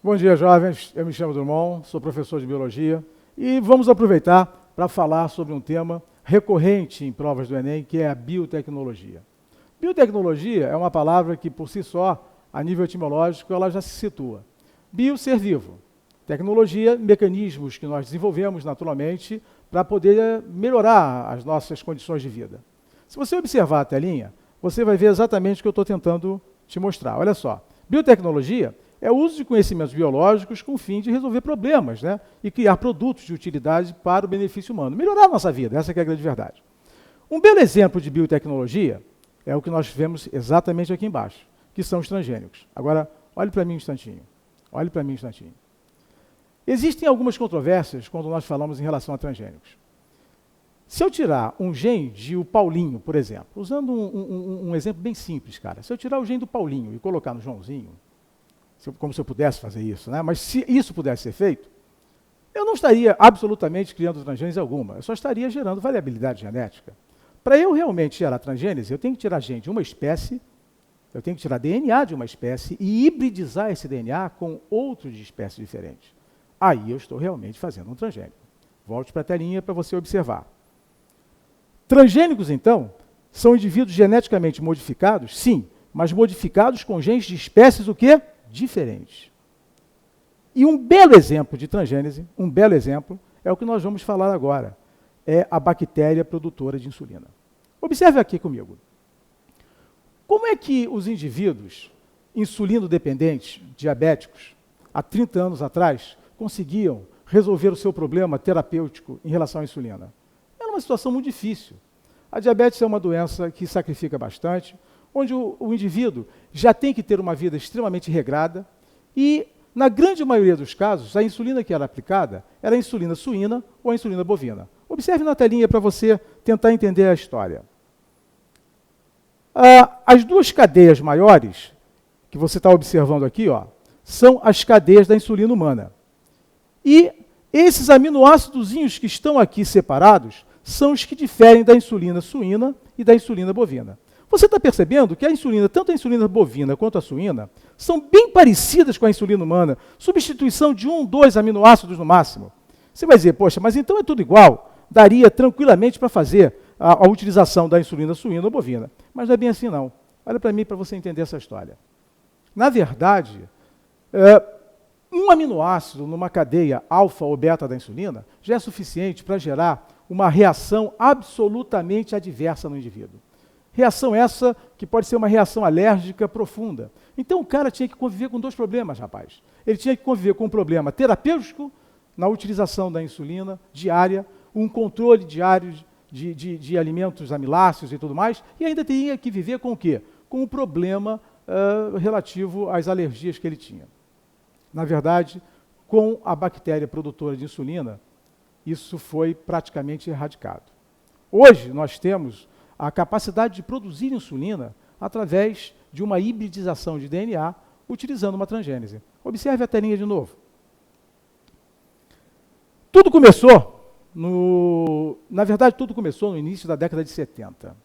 Bom dia, jovens. Eu me chamo Drummond, sou professor de biologia e vamos aproveitar para falar sobre um tema recorrente em provas do Enem, que é a biotecnologia. Biotecnologia é uma palavra que, por si só, a nível etimológico, ela já se situa. Bio, ser vivo. Tecnologia, mecanismos que nós desenvolvemos naturalmente para poder melhorar as nossas condições de vida. Se você observar a telinha, você vai ver exatamente o que eu estou tentando te mostrar. Olha só, biotecnologia é o uso de conhecimentos biológicos com o fim de resolver problemas, né? E criar produtos de utilidade para o benefício humano. Melhorar a nossa vida, essa que é a grande verdade. Um belo exemplo de biotecnologia é o que nós vemos exatamente aqui embaixo, que são os transgênicos. Agora, olhe para mim um instantinho. Olhe para mim um instantinho. Existem algumas controvérsias quando nós falamos em relação a transgênicos. Se eu tirar um gene de o Paulinho, por exemplo, usando um exemplo bem simples, cara. Se eu tirar o gene do Paulinho e colocar no Joãozinho, como se eu pudesse fazer isso, né? Mas se isso pudesse ser feito, eu não estaria absolutamente criando transgênese alguma, eu só estaria gerando variabilidade genética. Para eu realmente gerar transgênese, eu tenho que tirar gene de uma espécie, eu tenho que tirar DNA de uma espécie e hibridizar esse DNA com outro de espécies diferentes. Aí eu estou realmente fazendo um transgênico. Volte para a telinha para você observar. Transgênicos, então, são indivíduos geneticamente modificados, sim, mas modificados com genes de espécies o quê? Diferentes. E um belo exemplo de transgênese, um belo exemplo, é o que nós vamos falar agora. É a bactéria produtora de insulina. Observe aqui comigo. Como é que os indivíduos insulino-dependentes, diabéticos, há 30 anos atrás, conseguiam resolver o seu problema terapêutico em relação à insulina? Era uma situação muito difícil. A diabetes é uma doença que sacrifica bastante, onde o indivíduo já tem que ter uma vida extremamente regrada e, na grande maioria dos casos, a insulina que era aplicada era a insulina suína ou a insulina bovina. Observe na telinha para você tentar entender a história. As duas cadeias maiores, que você está observando aqui, ó, são as cadeias da insulina humana. E esses aminoácidozinhos que estão aqui separados são os que diferem da insulina suína e da insulina bovina. Você está percebendo que a insulina, tanto a insulina bovina quanto a suína, são bem parecidas com a insulina humana, substituição de 1, 2 aminoácidos no máximo. Você vai dizer, poxa, mas então é tudo igual, daria tranquilamente para fazer a utilização da insulina suína ou bovina. Mas não é bem assim não. Olha para mim para você entender essa história. Na verdade, um aminoácido numa cadeia alfa ou beta da insulina já é suficiente para gerar uma reação absolutamente adversa no indivíduo. Reação essa que pode ser uma reação alérgica profunda. Então o cara tinha que conviver com dois problemas, rapaz. Ele tinha que conviver com um problema terapêutico na utilização da insulina diária, um controle diário de alimentos amiláceos e tudo mais, e ainda tinha que viver com o quê? Com o problema relativo às alergias que ele tinha. Na verdade, com a bactéria produtora de insulina, isso foi praticamente erradicado. Hoje nós temos a capacidade de produzir insulina através de uma hibridização de DNA utilizando uma transgênese. Observe a telinha de novo. Tudo começou, na verdade, tudo começou no início da década de 70,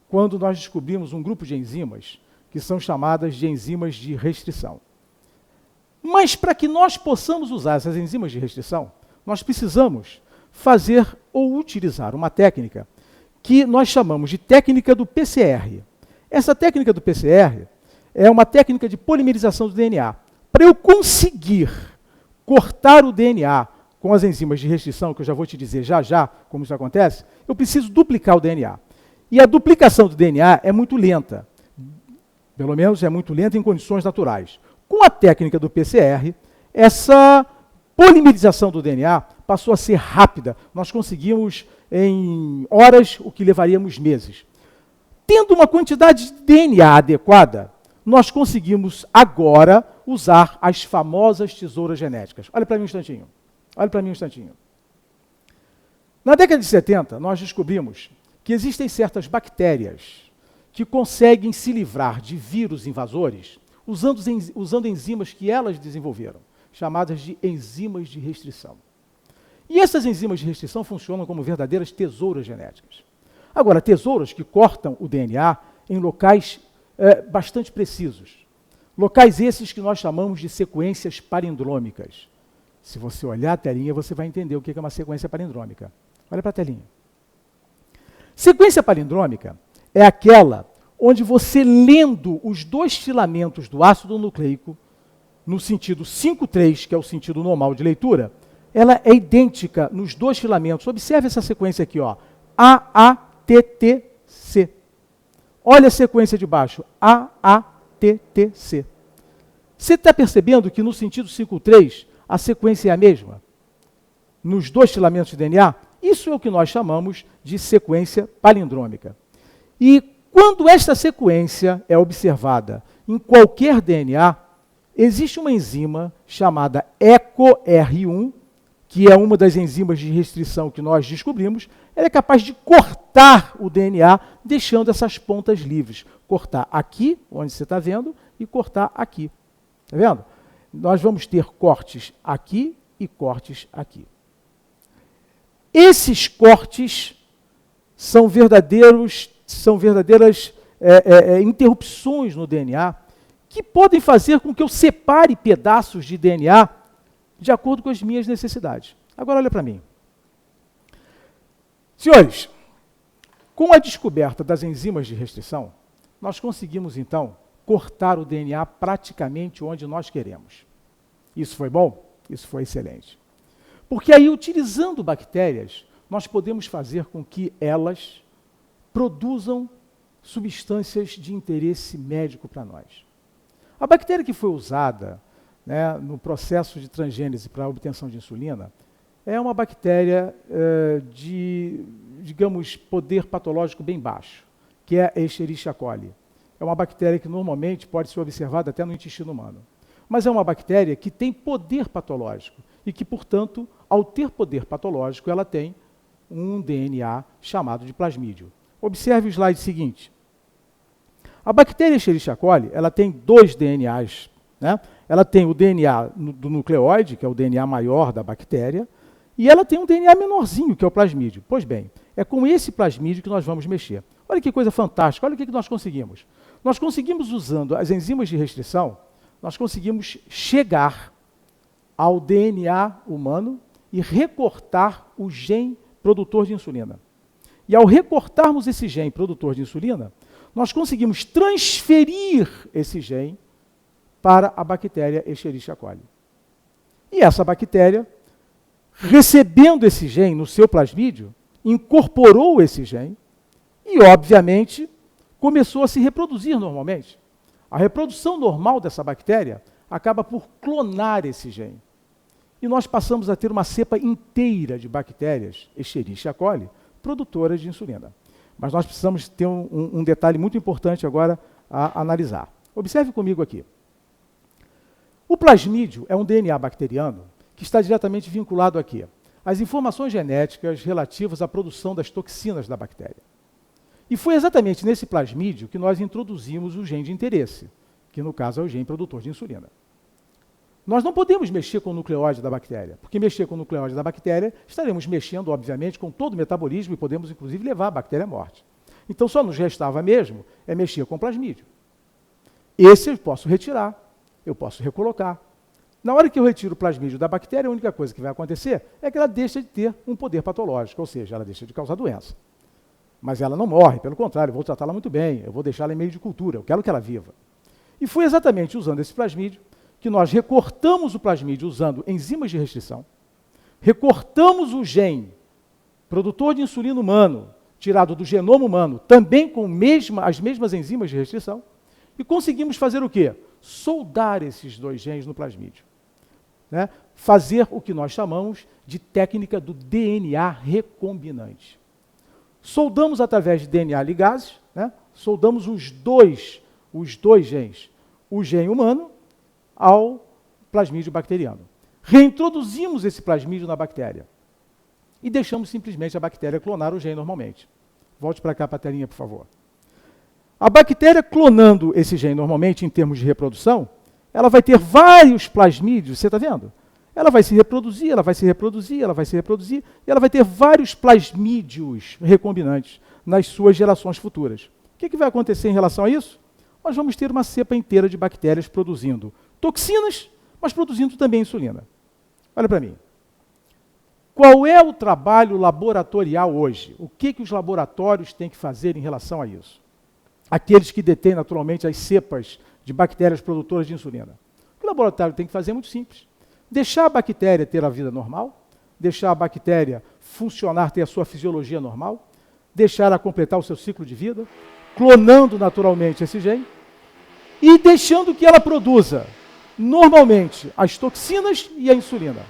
quando nós descobrimos um grupo de enzimas que são chamadas de enzimas de restrição. Mas para que nós possamos usar essas enzimas de restrição, nós precisamos fazer ou utilizar uma técnica que nós chamamos de técnica do PCR. Essa técnica do PCR é uma técnica de polimerização do DNA. Para eu conseguir cortar o DNA com as enzimas de restrição, que eu já vou te dizer já como isso acontece, eu preciso duplicar o DNA. E a duplicação do DNA é muito lenta. Pelo menos é muito lenta em condições naturais. Com a técnica do PCR, essa polimerização do DNA passou a ser rápida. Nós conseguimos em horas o que levaríamos meses. Tendo uma quantidade de DNA adequada, nós conseguimos agora usar as famosas tesouras genéticas. Olha para mim um instantinho. Olha para mim um instantinho. Na década de 70, nós descobrimos que existem certas bactérias que conseguem se livrar de vírus invasores usando enzimas que elas desenvolveram, chamadas de enzimas de restrição. E essas enzimas de restrição funcionam como verdadeiras tesouras genéticas. Agora, tesouras que cortam o DNA em locais bastante precisos. Locais esses que nós chamamos de sequências palindrômicas. Se você olhar a telinha, você vai entender o que é uma sequência palindrômica. Olha para a telinha. Sequência palindrômica é aquela onde você, lendo os dois filamentos do ácido nucleico, no sentido 5,3, que é o sentido normal de leitura, ela é idêntica nos dois filamentos. Observe essa sequência aqui, ó. AATTC. Olha a sequência de baixo. AATTC. Você está percebendo que no sentido 5,3 a sequência é a mesma? Nos dois filamentos de DNA? Isso é o que nós chamamos de sequência palindrômica. E quando esta sequência é observada em qualquer DNA, existe uma enzima chamada EcoR1, que é uma das enzimas de restrição que nós descobrimos. Ela é capaz de cortar o DNA, deixando essas pontas livres. Cortar aqui, onde você está vendo, e cortar aqui. Está vendo? Nós vamos ter cortes aqui e cortes aqui. Esses cortes são verdadeiras interrupções no DNA que podem fazer com que eu separe pedaços de DNA de acordo com as minhas necessidades. Agora olha para mim. Senhores, com a descoberta das enzimas de restrição, nós conseguimos, então, cortar o DNA praticamente onde nós queremos. Isso foi bom? Isso foi excelente. Porque aí, utilizando bactérias, nós podemos fazer com que elas produzam substâncias de interesse médico para nós. A bactéria que foi usada, né, no processo de transgênese para a obtenção de insulina é uma bactéria de, digamos, poder patológico bem baixo, que é a Escherichia coli. É uma bactéria que normalmente pode ser observada até no intestino humano. Mas é uma bactéria que tem poder patológico e que, portanto, ao ter poder patológico, ela tem um DNA chamado de plasmídio. Observe o slide seguinte. A bactéria Escherichia coli, ela tem dois DNAs, né? Ela tem o DNA do nucleóide, que é o DNA maior da bactéria, e ela tem um DNA menorzinho, que é o plasmídio. Pois bem, é com esse plasmídio que nós vamos mexer. Olha que coisa fantástica, olha o que nós conseguimos. Nós conseguimos, usando as enzimas de restrição, nós conseguimos chegar ao DNA humano e recortar o gene produtor de insulina. E ao recortarmos esse gene produtor de insulina, nós conseguimos transferir esse gene para a bactéria Escherichia coli. E essa bactéria, recebendo esse gene no seu plasmídio, incorporou esse gene e, obviamente, começou a se reproduzir normalmente. A reprodução normal dessa bactéria acaba por clonar esse gene. E nós passamos a ter uma cepa inteira de bactérias Escherichia coli produtoras de insulina. Mas nós precisamos ter um detalhe muito importante agora a analisar. Observe comigo aqui. O plasmídio é um DNA bacteriano que está diretamente vinculado aqui às informações genéticas relativas à produção das toxinas da bactéria. E foi exatamente nesse plasmídio que nós introduzimos o gene de interesse, que no caso é o gene produtor de insulina. Nós não podemos mexer com o nucleóide da bactéria, porque mexer com o nucleóide da bactéria, estaremos mexendo, obviamente, com todo o metabolismo e podemos, inclusive, levar a bactéria à morte. Então, só nos restava mesmo mexer com o plasmídio. Esse eu posso retirar, eu posso recolocar. Na hora que eu retiro o plasmídio da bactéria, a única coisa que vai acontecer é que ela deixa de ter um poder patológico, ou seja, ela deixa de causar doença. Mas ela não morre, pelo contrário, eu vou tratá-la muito bem, eu vou deixá-la em meio de cultura, eu quero que ela viva. E foi exatamente usando esse plasmídio que nós recortamos o plasmídio usando enzimas de restrição, recortamos o gene produtor de insulina humano, tirado do genoma humano, também com as mesmas enzimas de restrição, e conseguimos fazer o quê? Soldar esses dois genes no plasmídio. Né? Fazer o que nós chamamos de técnica do DNA recombinante. Soldamos através de DNA ligases, né? Soldamos os dois genes, o gene humano ao plasmídio bacteriano. Reintroduzimos esse plasmídio na bactéria e deixamos simplesmente a bactéria clonar o gene normalmente. Volte para cá para a telinha, por favor. A bactéria clonando esse gene normalmente, em termos de reprodução, ela vai ter vários plasmídios, você está vendo? Ela vai se reproduzir, ela vai se reproduzir, ela vai se reproduzir, e ela vai ter vários plasmídios recombinantes nas suas gerações futuras. O que vai acontecer em relação a isso? nós vamos ter uma cepa inteira de bactérias produzindo toxinas, mas produzindo também insulina. Olha para mim. Qual é o trabalho laboratorial hoje? O que os laboratórios têm que fazer em relação a isso? Aqueles que detêm naturalmente as cepas de bactérias produtoras de insulina. O que o laboratório tem que fazer é muito simples. Deixar a bactéria ter a vida normal, deixar a bactéria funcionar, ter a sua fisiologia normal, deixar ela completar o seu ciclo de vida, clonando naturalmente esse gene e deixando que ela produza normalmente as toxinas e a insulina.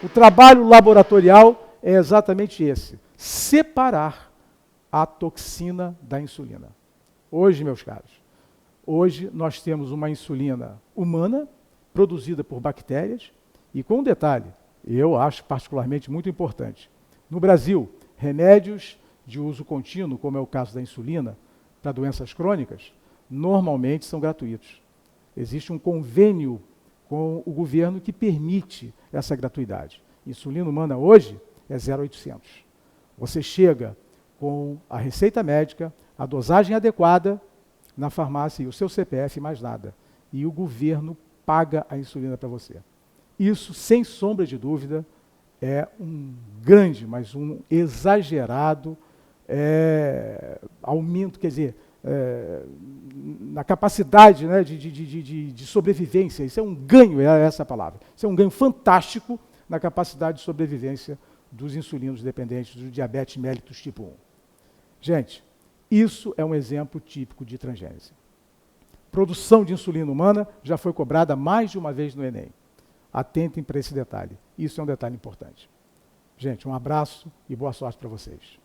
O trabalho laboratorial é exatamente esse: separar a toxina da insulina. Hoje, meus caros, hoje nós temos uma insulina humana produzida por bactérias e com um detalhe, eu acho particularmente muito importante. No Brasil, remédios de uso contínuo, como é o caso da insulina, para doenças crônicas, normalmente são gratuitos. Existe um convênio com o governo que permite essa gratuidade. Insulina humana hoje é 0,800. Você chega com a receita médica, a dosagem adequada na farmácia e o seu CPF e mais nada. E o governo paga a insulina para você. Isso, sem sombra de dúvida, é um grande, mas um exagerado aumento, quer dizer, na capacidade, né, de sobrevivência. Isso é um ganho, é essa a palavra. Isso é um ganho fantástico na capacidade de sobrevivência dos insulinos dependentes do diabetes mellitus tipo 1. Gente, isso é um exemplo típico de transgênese. Produção de insulina humana já foi cobrada mais de uma vez no Enem. Atentem para esse detalhe. Isso é um detalhe importante. Gente, um abraço e boa sorte para vocês.